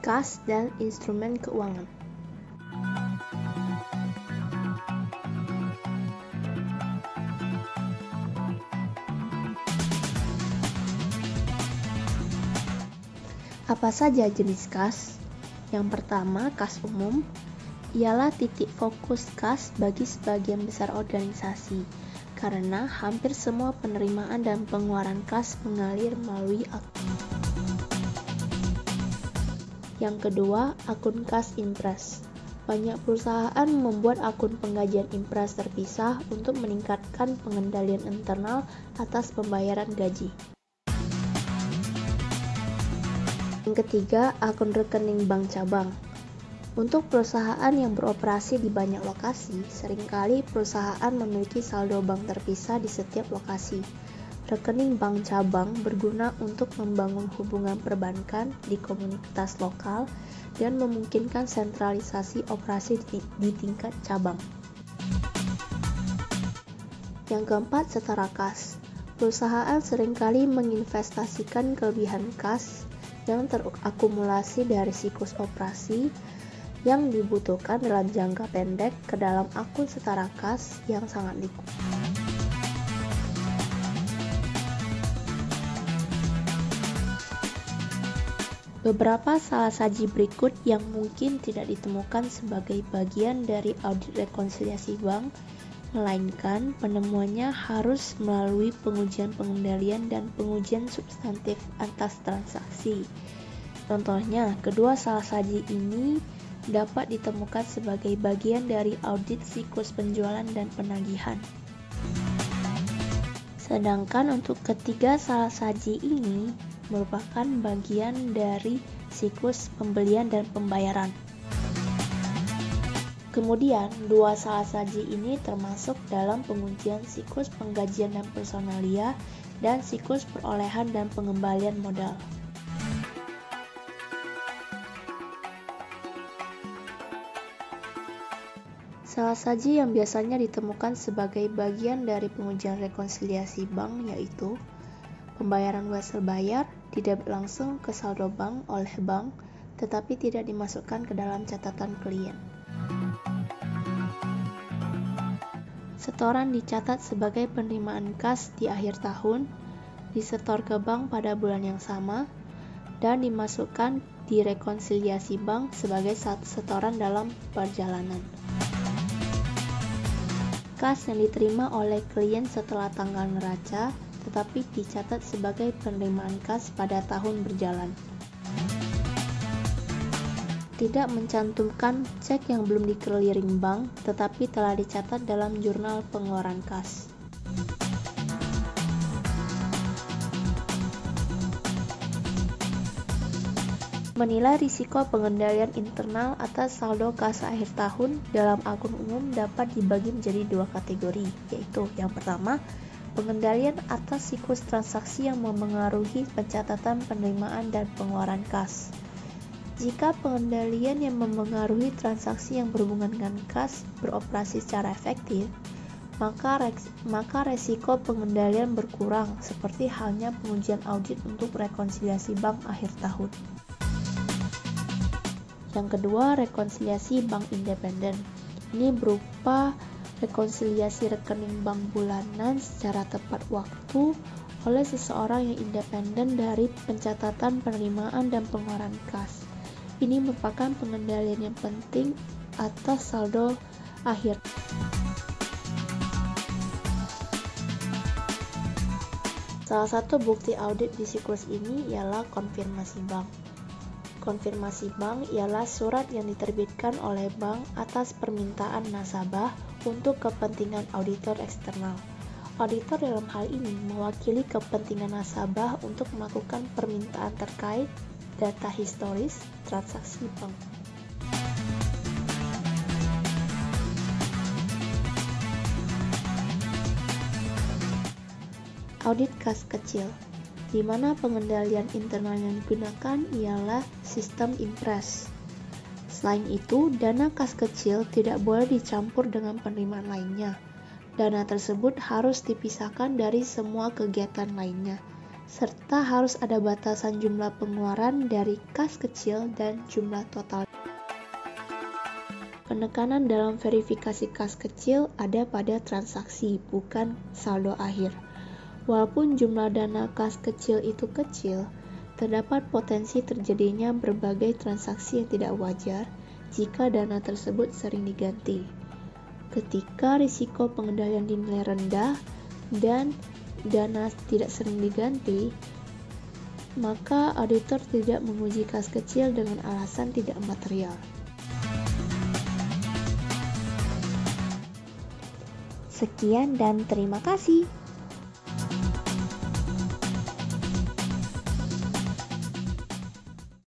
kas, dan instrumen keuangan. Apa saja jenis kas? Yang pertama, kas umum ialah titik fokus kas bagi sebagian besar organisasi, karena hampir semua penerimaan dan pengeluaran kas mengalir melalui akun. Yang kedua, akun kas impres. Banyak perusahaan membuat akun penggajian impres terpisah untuk meningkatkan pengendalian internal atas pembayaran gaji. Yang ketiga, akun rekening bank cabang. Untuk perusahaan yang beroperasi di banyak lokasi, seringkali perusahaan memiliki saldo bank terpisah di setiap lokasi. Rekening bank cabang berguna untuk membangun hubungan perbankan di komunitas lokal dan memungkinkan sentralisasi operasi di tingkat cabang. Yang keempat, setara kas. Perusahaan seringkali menginvestasikan kelebihan kas yang terakumulasi dari siklus operasi yang dibutuhkan dalam jangka pendek ke dalam akun setara kas yang sangat liquid. Beberapa salah saji berikut yang mungkin tidak ditemukan sebagai bagian dari audit rekonsiliasi bank, melainkan penemuannya harus melalui pengujian pengendalian dan pengujian substantif atas transaksi. Contohnya, kedua salah saji ini dapat ditemukan sebagai bagian dari audit siklus penjualan dan penagihan. Sedangkan untuk ketiga salah saji ini merupakan bagian dari siklus pembelian dan pembayaran. Kemudian, dua salah saji ini termasuk dalam pengujian siklus penggajian dan personalia dan siklus perolehan dan pengembalian modal. Salah saji yang biasanya ditemukan sebagai bagian dari pengujian rekonsiliasi bank yaitu pembayaran wesel bayar tidak langsung ke saldo bank oleh bank, tetapi tidak dimasukkan ke dalam catatan klien. Setoran dicatat sebagai penerimaan kas di akhir tahun, disetor ke bank pada bulan yang sama, dan dimasukkan di rekonsiliasi bank sebagai setoran dalam perjalanan. Kas yang diterima oleh klien setelah tanggal neraca, tetapi dicatat sebagai penerimaan kas pada tahun berjalan. Tidak mencantumkan cek yang belum di-clearing bank, tetapi telah dicatat dalam jurnal pengeluaran kas. Menilai risiko pengendalian internal atas saldo kas akhir tahun dalam akun umum dapat dibagi menjadi dua kategori, yaitu yang pertama, pengendalian atas siklus transaksi yang memengaruhi pencatatan penerimaan dan pengeluaran kas. Jika pengendalian yang memengaruhi transaksi yang berhubungan dengan kas beroperasi secara efektif, maka resiko pengendalian berkurang, seperti halnya pengujian audit untuk rekonsiliasi bank akhir tahun. Yang kedua, rekonsiliasi bank independen. Ini berupa rekonsiliasi rekening bank bulanan secara tepat waktu oleh seseorang yang independen dari pencatatan penerimaan dan pengeluaran kas. Ini merupakan pengendalian yang penting atas saldo akhir. Salah satu bukti audit di siklus ini ialah konfirmasi bank. Konfirmasi bank ialah surat yang diterbitkan oleh bank atas permintaan nasabah untuk kepentingan auditor eksternal. Auditor dalam hal ini mewakili kepentingan nasabah untuk melakukan permintaan terkait data historis transaksi bank. Audit kas kecil, di mana pengendalian internal yang digunakan ialah sistem impres. Selain itu, dana kas kecil tidak boleh dicampur dengan penerimaan lainnya. Dana tersebut harus dipisahkan dari semua kegiatan lainnya, serta harus ada batasan jumlah pengeluaran dari kas kecil dan jumlah total. Penekanan dalam verifikasi kas kecil ada pada transaksi, bukan saldo akhir. Walaupun jumlah dana kas kecil itu kecil, terdapat potensi terjadinya berbagai transaksi yang tidak wajar jika dana tersebut sering diganti. Ketika risiko pengendalian dinilai rendah dan dana tidak sering diganti, maka auditor tidak menguji kas kecil dengan alasan tidak material. Sekian dan terima kasih.